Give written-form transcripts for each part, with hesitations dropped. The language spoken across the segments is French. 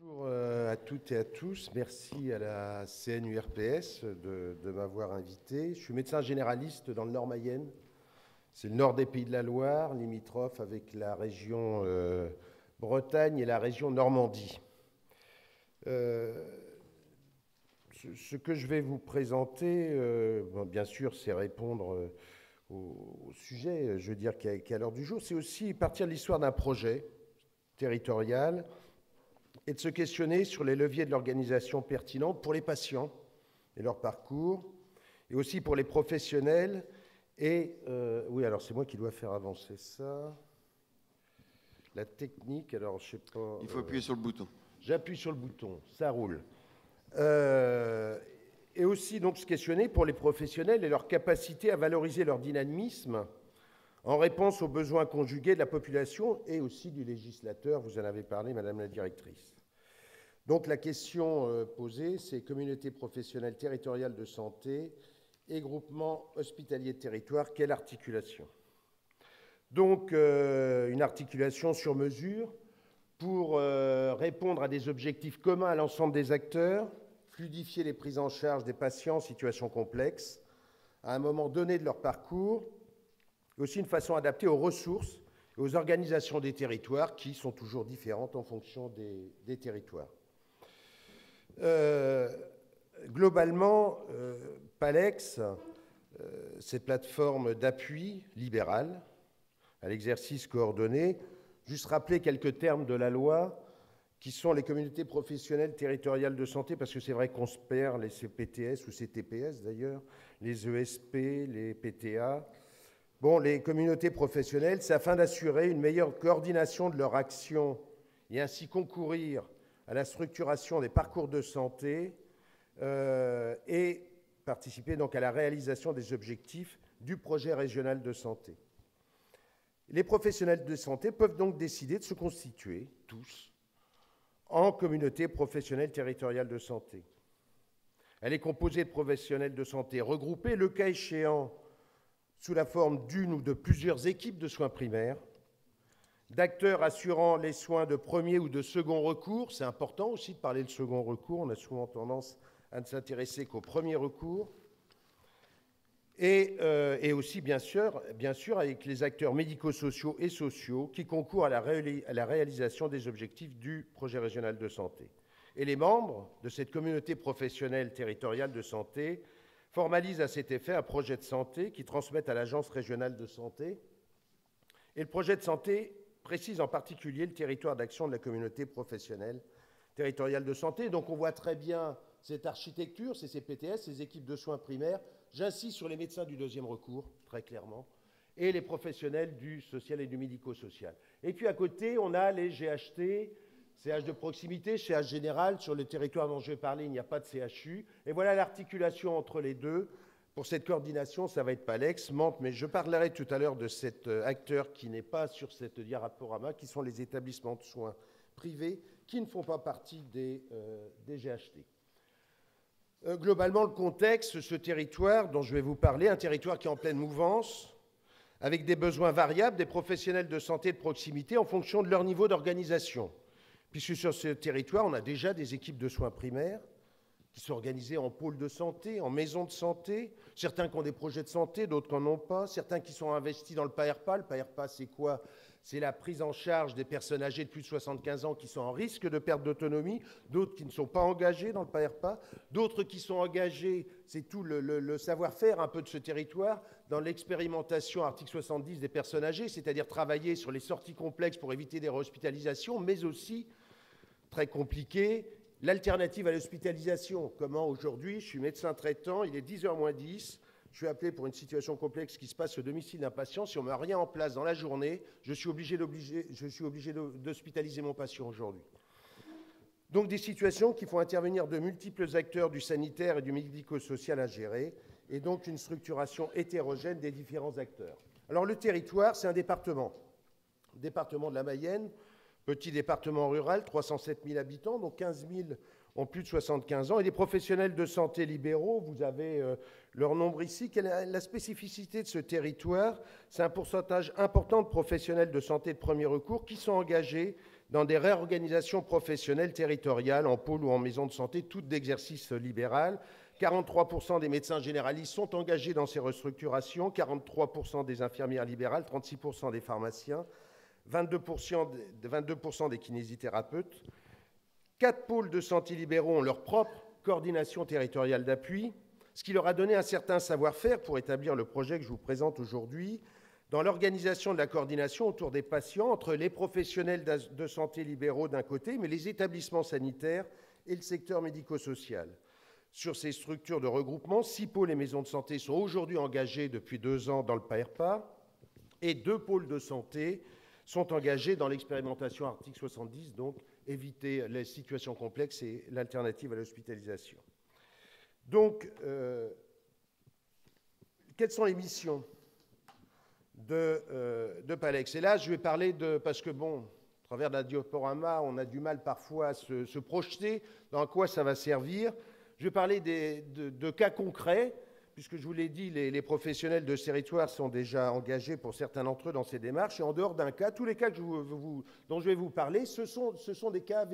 Bonjour à toutes et à tous. Merci à la CNURPS de m'avoir invité. Je suis médecin généraliste dans le Nord-Mayenne. C'est le nord des Pays de la Loire, limitrophe avec la région Bretagne et la région Normandie. Ce que je vais vous présenter, bien sûr, c'est répondre au sujet, je veux dire, qui est à l'heure du jour. C'est aussi partir de l'histoire d'un projet territorial et de se questionner sur les leviers de l'organisation pertinents pour les patients et leur parcours, et aussi pour les professionnels. Et oui, alors c'est moi qui dois faire avancer ça. La technique, alors je sais pas... Il faut appuyer sur le bouton. J'appuie sur le bouton, ça roule. Et aussi donc se questionner pour les professionnels et leur capacité à valoriser leur dynamisme en réponse aux besoins conjugués de la population et aussi du législateur. Vous en avez parlé, Madame la Directrice. Donc la question posée, c'est communauté professionnelle territoriale de santé et groupement hospitalier de territoire, quelle articulation? Donc une articulation sur mesure pour répondre à des objectifs communs à l'ensemble des acteurs, fluidifier les prises en charge des patients en situation complexe à un moment donné de leur parcours, et aussi une façon adaptée aux ressources et aux organisations des territoires qui sont toujours différentes en fonction des territoires. Globalement, PALEX, cette plateforme d'appui libéral à l'exercice coordonné, juste rappeler quelques termes de la loi qui sont les communautés professionnelles territoriales de santé, parce que c'est vrai qu'on se perd, les CPTS ou CTPS d'ailleurs, les ESP, les PTA. Bon, les communautés professionnelles, c'est afin d'assurer une meilleure coordination de leur action et ainsi concourir à la structuration des parcours de santé et participer donc à la réalisation des objectifs du projet régional de santé. Les professionnels de santé peuvent donc décider de se constituer, tous, en communauté professionnelle territoriale de santé. Elle est composée de professionnels de santé regroupés, le cas échéant, sous la forme d'une ou de plusieurs équipes de soins primaires, d'acteurs assurant les soins de premier ou de second recours. C'est important aussi de parler de second recours, on a souvent tendance à ne s'intéresser qu'au premier recours. Et aussi, bien sûr, avec les acteurs médico-sociaux et sociaux qui concourent à la réalisation des objectifs du projet régional de santé. Et les membres de cette communauté professionnelle territoriale de santé formalisent à cet effet un projet de santé qui transmettent à l'Agence régionale de santé. Et le projet de santé précise en particulier le territoire d'action de la communauté professionnelle territoriale de santé. Donc on voit très bien cette architecture, ces CPTS, ces équipes de soins primaires. J'insiste sur les médecins du deuxième recours, très clairement, et les professionnels du social et du médico-social. Et puis à côté, on a les GHT, CH de proximité, CH général. Sur le territoire dont je vais parler, il n'y a pas de CHU. Et voilà l'articulation entre les deux. Pour cette coordination, ça va être PALEX, Mantes, mais je parlerai tout à l'heure de cet acteur qui n'est pas sur cette diaporama, qui sont les établissements de soins privés qui ne font pas partie des GHT. Globalement, le contexte, ce territoire dont je vais vous parler, un territoire qui est en pleine mouvance, avec des besoins variables des professionnels de santé de proximité en fonction de leur niveau d'organisation. Puisque sur ce territoire, on a déjà des équipes de soins primaires qui sont organisées en pôles de santé, en maisons de santé, certains qui ont des projets de santé, d'autres qui n'en ont pas, certains qui sont investis dans le PAERPA. Le PAERPA, c'est quoi? C'est la prise en charge des personnes âgées de plus de 75 ans qui sont en risque de perte d'autonomie, d'autres qui ne sont pas engagés dans le PAERPA, d'autres qui sont engagés, c'est tout le savoir-faire un peu de ce territoire, dans l'expérimentation article 70 des personnes âgées, c'est-à-dire travailler sur les sorties complexes pour éviter des réhospitalisations, mais aussi, très compliqué, l'alternative à l'hospitalisation. Comment aujourd'hui, je suis médecin traitant, il est 10h moins 10, je suis appelé pour une situation complexe qui se passe au domicile d'un patient. Si on ne met rien en place dans la journée, je suis obligé d'hospitaliser mon patient aujourd'hui. Donc des situations qui font intervenir de multiples acteurs du sanitaire et du médico-social à gérer, et donc une structuration hétérogène des différents acteurs. Alors le territoire, c'est un département de la Mayenne, petit département rural, 307 000 habitants, donc 15 000 ont plus de 75 ans. Et les professionnels de santé libéraux, vous avez leur nombre ici. Quelle est la spécificité de ce territoire? C'est un pourcentage important de professionnels de santé de premier recours qui sont engagés dans des réorganisations professionnelles territoriales, en pôle ou en maison de santé, toutes d'exercice libéral. 43% des médecins généralistes sont engagés dans ces restructurations, 43% des infirmières libérales, 36% des pharmaciens, 22% des kinésithérapeutes. 4 pôles de santé libéraux ont leur propre coordination territoriale d'appui, ce qui leur a donné un certain savoir-faire pour établir le projet que je vous présente aujourd'hui, dans l'organisation de la coordination autour des patients entre les professionnels de santé libéraux d'un côté, mais les établissements sanitaires et le secteur médico-social. Sur ces structures de regroupement, 6 pôles et maisons de santé sont aujourd'hui engagés depuis 2 ans dans le PAERPA et 2 pôles de santé sont engagés dans l'expérimentation article 70, donc éviter les situations complexes et l'alternative à l'hospitalisation. Donc, quelles sont les missions de PALEX? Et là, je vais parler de... Parce que, bon, à travers la diaporama, on a du mal parfois à se projeter dans quoi ça va servir. Je vais parler de cas concrets, puisque je vous l'ai dit, les professionnels de ce territoire sont déjà engagés pour certains d'entre eux dans ces démarches. Et en dehors d'un cas, tous les cas dont je vais vous parler, ce sont des cas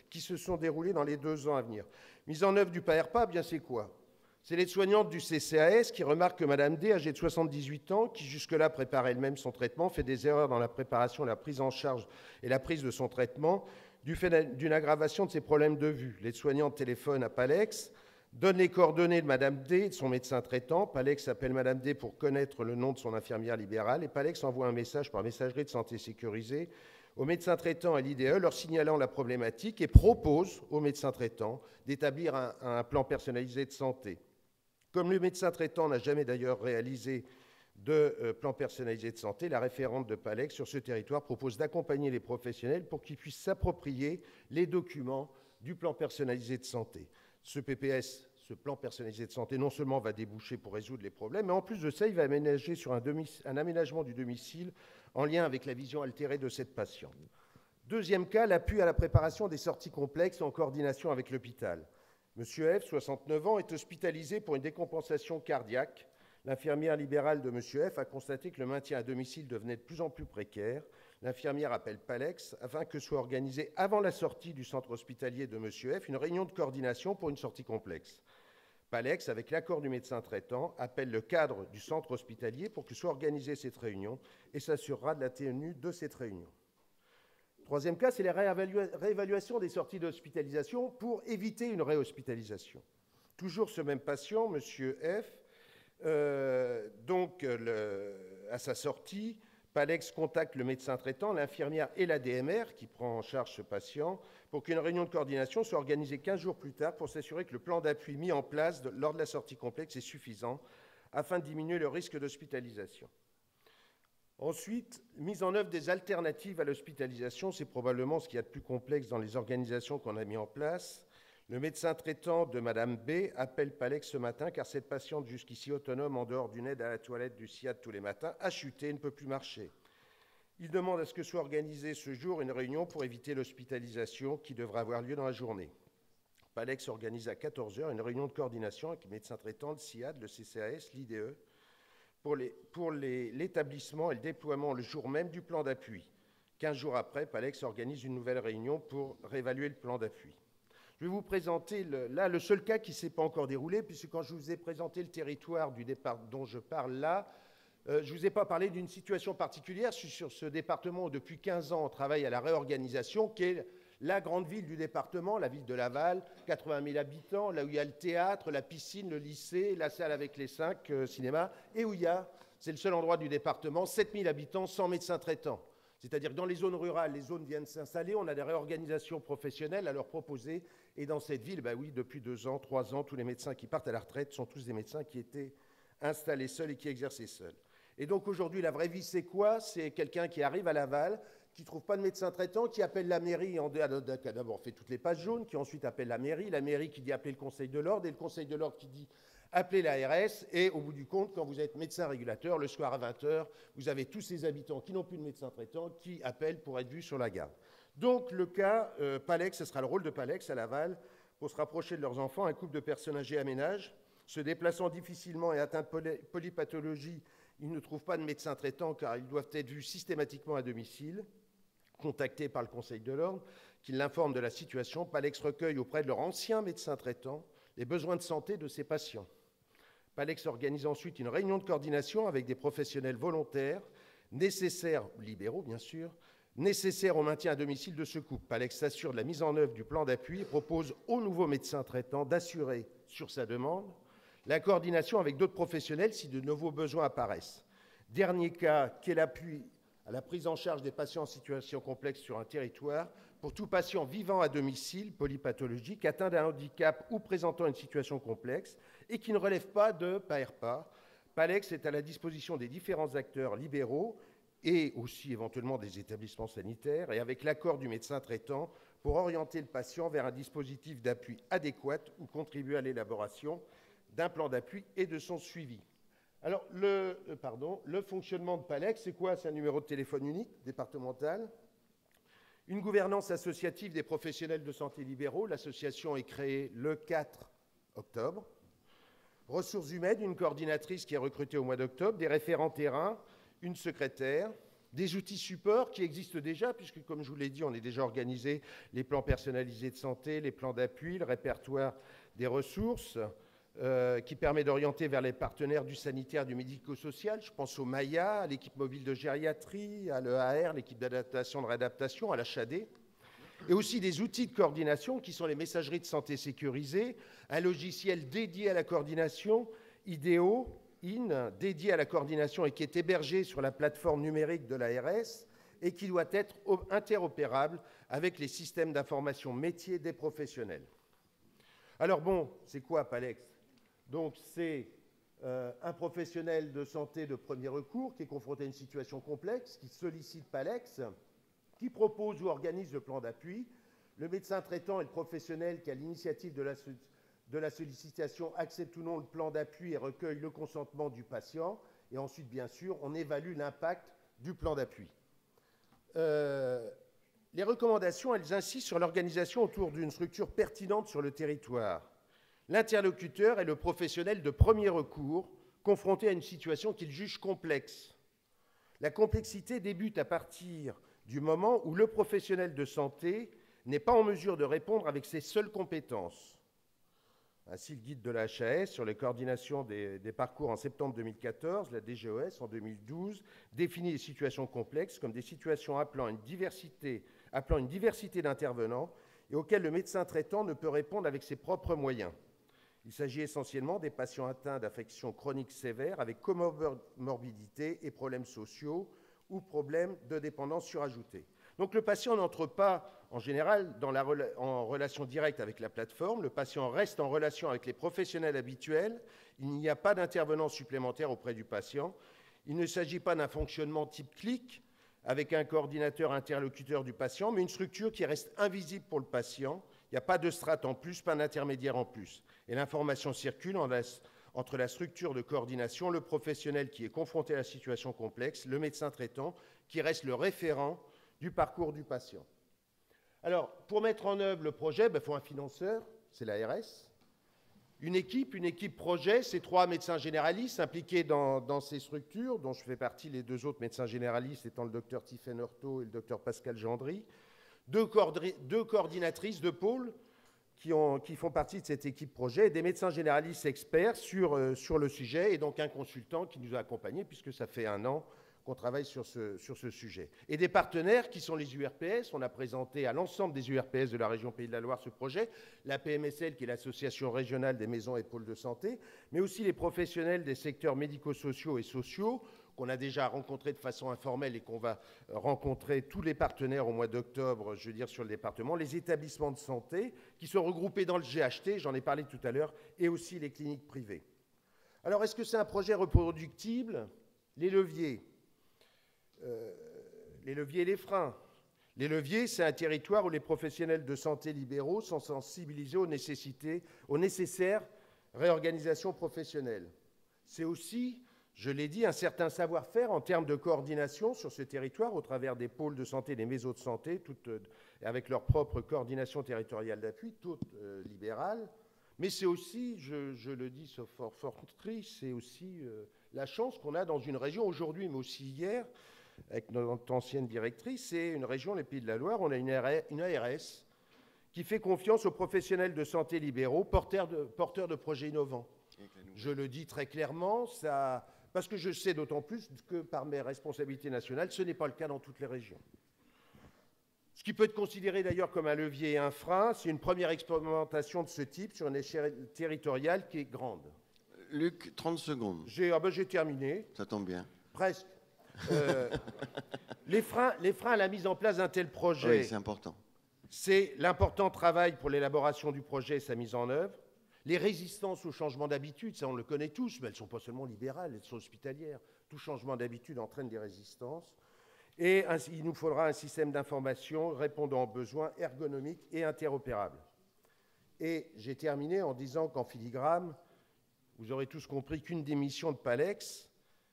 qui se sont déroulés dans les 2 ans à venir. Mise en œuvre du PAERPA, bien c'est quoi? C'est l'aide-soignante du CCAS qui remarque que Mme D, âgée de 78 ans, qui jusque-là préparait elle-même son traitement, fait des erreurs dans la préparation, la prise en charge et la prise de son traitement, du fait d'une aggravation de ses problèmes de vue. L'aide-soignante téléphone à PALEX, donne les coordonnées de Mme D, de son médecin traitant. PALEX appelle Mme D pour connaître le nom de son infirmière libérale et PALEX envoie un message par messagerie de santé sécurisée au médecin traitant et l'IDE leur signalant la problématique et propose au médecin traitant d'établir un plan personnalisé de santé. Comme le médecin traitant n'a jamais d'ailleurs réalisé de plan personnalisé de santé, la référente de PALEX sur ce territoire propose d'accompagner les professionnels pour qu'ils puissent s'approprier les documents du plan personnalisé de santé. Ce PPS, ce plan personnalisé de santé, non seulement va déboucher pour résoudre les problèmes, mais en plus de ça, il va aménager sur un aménagement du domicile en lien avec la vision altérée de cette patiente. Deuxième cas, l'appui à la préparation des sorties complexes en coordination avec l'hôpital. Monsieur F, 69 ans, est hospitalisé pour une décompensation cardiaque. L'infirmière libérale de Monsieur F a constaté que le maintien à domicile devenait de plus en plus précaire. L'infirmière appelle PALEX afin que soit organisée avant la sortie du centre hospitalier de Monsieur F une réunion de coordination pour une sortie complexe. PALEX, avec l'accord du médecin traitant, appelle le cadre du centre hospitalier pour que soit organisée cette réunion et s'assurera de la tenue de cette réunion. Troisième cas, c'est la réévaluation des sorties d'hospitalisation pour éviter une réhospitalisation. Toujours ce même patient, Monsieur F, à sa sortie, PALEX contacte le médecin traitant, l'infirmière et la DMR qui prend en charge ce patient pour qu'une réunion de coordination soit organisée 15 jours plus tard pour s'assurer que le plan d'appui mis en place lors de la sortie complexe est suffisant afin de diminuer le risque d'hospitalisation. Ensuite, mise en œuvre des alternatives à l'hospitalisation, c'est probablement ce qu'il y a de plus complexe dans les organisations qu'on a mis en place. Le médecin traitant de Mme B appelle PALEX ce matin car cette patiente, jusqu'ici autonome en dehors d'une aide à la toilette du SIAD tous les matins, a chuté et ne peut plus marcher. Il demande à ce que soit organisée ce jour une réunion pour éviter l'hospitalisation qui devra avoir lieu dans la journée. PALEX organise à 14 h une réunion de coordination avec le médecin traitant, le SIAD, le CCAS, l'IDE, pour l'établissement et le déploiement le jour même du plan d'appui. 15 jours après, PALEX organise une nouvelle réunion pour réévaluer le plan d'appui. Je vais vous présenter le seul cas qui ne s'est pas encore déroulé, puisque quand je vous ai présenté le territoire du départ dont je parle là, je ne vous ai pas parlé d'une situation particulière sur ce département où depuis 15 ans on travaille à la réorganisation, qui est la grande ville du département, la ville de Laval, 80 000 habitants, là où il y a le théâtre, la piscine, le lycée, la salle avec les 5 cinémas, et où il y a, c'est le seul endroit du département, 7 000 habitants sans médecin traitant. C'est-à-dire que dans les zones rurales, les zones viennent s'installer, on a des réorganisations professionnelles à leur proposer, et dans cette ville, oui, depuis 2 ans, 3 ans, tous les médecins qui partent à la retraite sont tous des médecins qui étaient installés seuls et qui exerçaient seuls. Et donc aujourd'hui, la vraie vie, c'est quoi? C'est quelqu'un qui arrive à Laval, qui ne trouve pas de médecin traitant, qui appelle la mairie, qui a d'abord fait toutes les pages jaunes, qui ensuite appelle la mairie qui dit appeler le Conseil de l'ordre, et le Conseil de l'ordre qui dit appeler l'ARS, et au bout du compte, quand vous êtes médecin régulateur, le soir à 20 h, vous avez tous ces habitants qui n'ont plus de médecin traitant, qui appellent pour être vus sur la garde. Donc le cas PALEX, ce sera le rôle de PALEX à Laval, pour se rapprocher de leurs enfants, un couple de personnes âgées aménage, se déplaçant difficilement et atteint de polypathologie, ils ne trouvent pas de médecin traitant car ils doivent être vus systématiquement à domicile. Contacté par le Conseil de l'Ordre, qui l'informe de la situation, Palex recueille auprès de leur ancien médecin traitant les besoins de santé de ses patients. Palex organise ensuite une réunion de coordination avec des professionnels volontaires, nécessaires, libéraux bien sûr, nécessaires au maintien à domicile de ce couple. Palex s'assure de la mise en œuvre du plan d'appui et propose au nouveau médecin traitant d'assurer, sur sa demande, la coordination avec d'autres professionnels si de nouveaux besoins apparaissent. Dernier cas, qu'est l'appui à la prise en charge des patients en situation complexe sur un territoire pour tout patient vivant à domicile, polypathologique, atteint d'un handicap ou présentant une situation complexe et qui ne relève pas de PAERPA. Palex est à la disposition des différents acteurs libéraux et aussi éventuellement des établissements sanitaires et avec l'accord du médecin traitant pour orienter le patient vers un dispositif d'appui adéquat ou contribuer à l'élaboration d'un plan d'appui et de son suivi. Alors, le fonctionnement de Palex, c'est quoi? C'est un numéro de téléphone unique, départemental. Une gouvernance associative des professionnels de santé libéraux. L'association est créée le 4 octobre. Ressources humaines, une coordinatrice qui est recrutée au mois d'octobre. Des référents terrain, une secrétaire. Des outils supports qui existent déjà, puisque, comme je vous l'ai dit, on est déjà organisé les plans personnalisés de santé, les plans d'appui, le répertoire des ressources, qui permet d'orienter vers les partenaires du sanitaire, du médico-social. Je pense au MAIA, à l'équipe mobile de gériatrie, à l'EAR, l'équipe d'adaptation, de réadaptation, à l'HAD. Et aussi des outils de coordination qui sont les messageries de santé sécurisées, un logiciel dédié à la coordination, IDEO, dédié à la coordination et qui est hébergé sur la plateforme numérique de l'ARS et qui doit être interopérable avec les systèmes d'information métiers des professionnels. Alors bon, c'est quoi Palex? Donc c'est un professionnel de santé de premier recours qui est confronté à une situation complexe, qui sollicite Palex, qui propose ou organise le plan d'appui. Le médecin traitant et le professionnel qui a l'initiative de la sollicitation accepte ou non le plan d'appui et recueille le consentement du patient. Et ensuite, bien sûr, on évalue l'impact du plan d'appui. Les recommandations, elles insistent sur l'organisation autour d'une structure pertinente sur le territoire. L'interlocuteur est le professionnel de premier recours, confronté à une situation qu'il juge complexe. La complexité débute à partir du moment où le professionnel de santé n'est pas en mesure de répondre avec ses seules compétences. Ainsi, le guide de la HAS sur les coordinations des parcours en septembre 2014, la DGOS en 2012, définit les situations complexes comme des situations appelant une diversité d'intervenants et auxquelles le médecin traitant ne peut répondre avec ses propres moyens. Il s'agit essentiellement des patients atteints d'affections chroniques sévères avec comorbidité et problèmes sociaux ou problèmes de dépendance surajoutée. Donc le patient n'entre pas en général en relation directe avec la plateforme, le patient reste en relation avec les professionnels habituels, il n'y a pas d'intervenant supplémentaire auprès du patient, il ne s'agit pas d'un fonctionnement type clic avec un coordinateur interlocuteur du patient, mais une structure qui reste invisible pour le patient, il n'y a pas de strate en plus, pas d'intermédiaire en plus. Et l'information circule entre la structure de coordination, le professionnel qui est confronté à la situation complexe, le médecin traitant, qui reste le référent du parcours du patient. Alors, pour mettre en œuvre le projet, il faut un financeur, c'est l'ARS. Une équipe projet, c'est 3 médecins généralistes impliqués dans ces structures, dont je fais partie, les 2 autres médecins généralistes étant le docteur Tiffaine Heurtaud et le docteur Pascal Gendry. 2 coordinatrices de pôle qui font partie de cette équipe projet, et des médecins généralistes experts sur le sujet, et donc un consultant qui nous a accompagnés, puisque ça fait 1 an qu'on travaille sur ce sujet. Et des partenaires qui sont les URPS. On a présenté à l'ensemble des URPS de la région Pays de la Loire ce projet, la PMSL, qui est l'association régionale des maisons et pôles de santé, mais aussi les professionnels des secteurs médico-sociaux et sociaux, qu'on a déjà rencontrés de façon informelle et qu'on va rencontrer tous les partenaires au mois d'octobre, je veux dire, sur le département, les établissements de santé qui sont regroupés dans le GHT, j'en ai parlé tout à l'heure, et aussi les cliniques privées. Alors, est-ce que c'est un projet reproductible? Les leviers et les freins. Les leviers, c'est un territoire où les professionnels de santé libéraux sont sensibilisés aux nécessaires réorganisations professionnelles. C'est aussi, je l'ai dit, un certain savoir-faire en termes de coordination sur ce territoire au travers des pôles de santé, des maisons de santé, toutes avec leur propre coordination territoriale d'appui, toutes libérales. Mais c'est aussi, je le dis sauf fort triste, c'est aussi la chance qu'on a dans une région aujourd'hui, mais aussi hier, avec notre ancienne directrice, c'est une région, les Pays de la Loire, on a une ARS qui fait confiance aux professionnels de santé libéraux, porteurs de projets innovants. Je le dis très clairement, parce que je sais d'autant plus que par mes responsabilités nationales, ce n'est pas le cas dans toutes les régions. Ce qui peut être considéré d'ailleurs comme un levier et un frein, c'est une première expérimentation de ce type sur une échelle territoriale qui est grande. Luc, 30 secondes. J'ai terminé. Ça tombe bien. Presque. Les freins à la mise en place d'un tel projet, oui, c'est important. C'est l'important travail pour l'élaboration du projet et sa mise en œuvre, les résistances au changement d'habitude, ça on le connaît tous, mais elles ne sont pas seulement libérales, elles sont hospitalières. Tout changement d'habitude entraîne des résistances. Et il nous faudra un système d'information répondant aux besoins ergonomiques et interopérables. Et j'ai terminé en disant qu'en filigrane, vous aurez tous compris qu'une des missions de PALEX,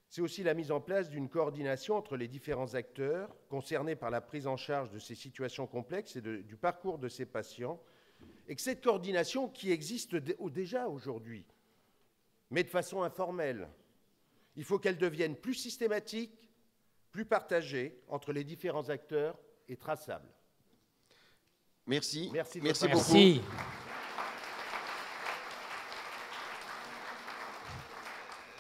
c'est aussi la mise en place d'une coordination entre les différents acteurs concernés par la prise en charge de ces situations complexes et du parcours de ces patients, et que cette coordination qui existe déjà aujourd'hui, mais de façon informelle, il faut qu'elle devienne plus systématique, plus partagée entre les différents acteurs et traçable. Merci. Merci beaucoup. Merci.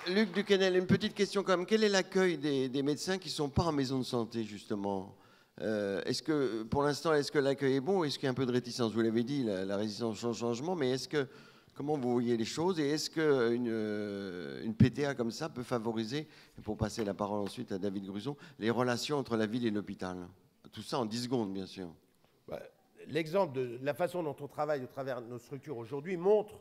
Luc Duquesnel, une petite question quand même. Quel est l'accueil des médecins qui ne sont pas en maison de santé, justement? Est-ce que, pour l'instant, est-ce que l'accueil est bon ou est-ce qu'il y a un peu de réticence? Vous l'avez dit, la résistance au changement, mais comment vous voyez les choses? Et est-ce qu'une PTA comme ça peut favoriser, pour passer la parole ensuite à David Gruson, les relations entre la ville et l'hôpital? Tout ça en 10 secondes, bien sûr. L'exemple de la façon dont on travaille au travers de nos structures aujourd'hui montre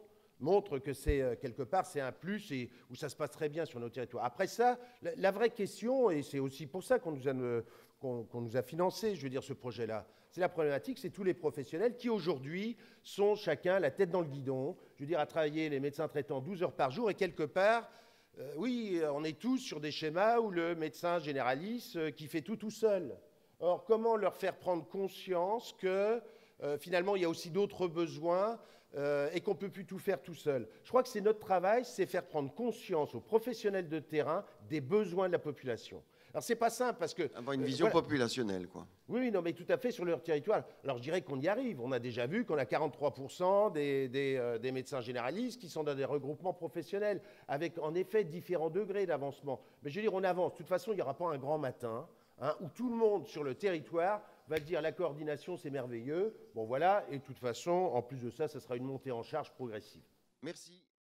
que c'est quelque part c'est un plus et où ça se passe très bien sur nos territoires. Après ça, la vraie question, et c'est aussi pour ça qu'on nous a financé, je veux dire, ce projet-là, c'est la problématique, c'est tous les professionnels qui aujourd'hui sont chacun la tête dans le guidon, je veux dire, à travailler les médecins traitants 12 heures par jour et quelque part, oui, on est tous sur des schémas où le médecin généraliste qui fait tout seul. Or, comment leur faire prendre conscience que finalement, il y a aussi d'autres besoins et qu'on ne peut plus tout faire tout seul. Je crois que c'est notre travail, c'est faire prendre conscience aux professionnels de terrain des besoins de la population. Alors, c'est pas simple parce que... Avoir une vision populationnelle, quoi. Oui, non, mais tout à fait sur leur territoire. Alors, je dirais qu'on y arrive. On a déjà vu qu'on a 43% des médecins généralistes qui sont dans des regroupements professionnels, avec en effet différents degrés d'avancement. Mais je veux dire, on avance. De toute façon, il n'y aura pas un grand matin où tout le monde sur le territoire va dire la coordination, c'est merveilleux. Bon, voilà. Et de toute façon, en plus de ça, ça sera une montée en charge progressive. Merci.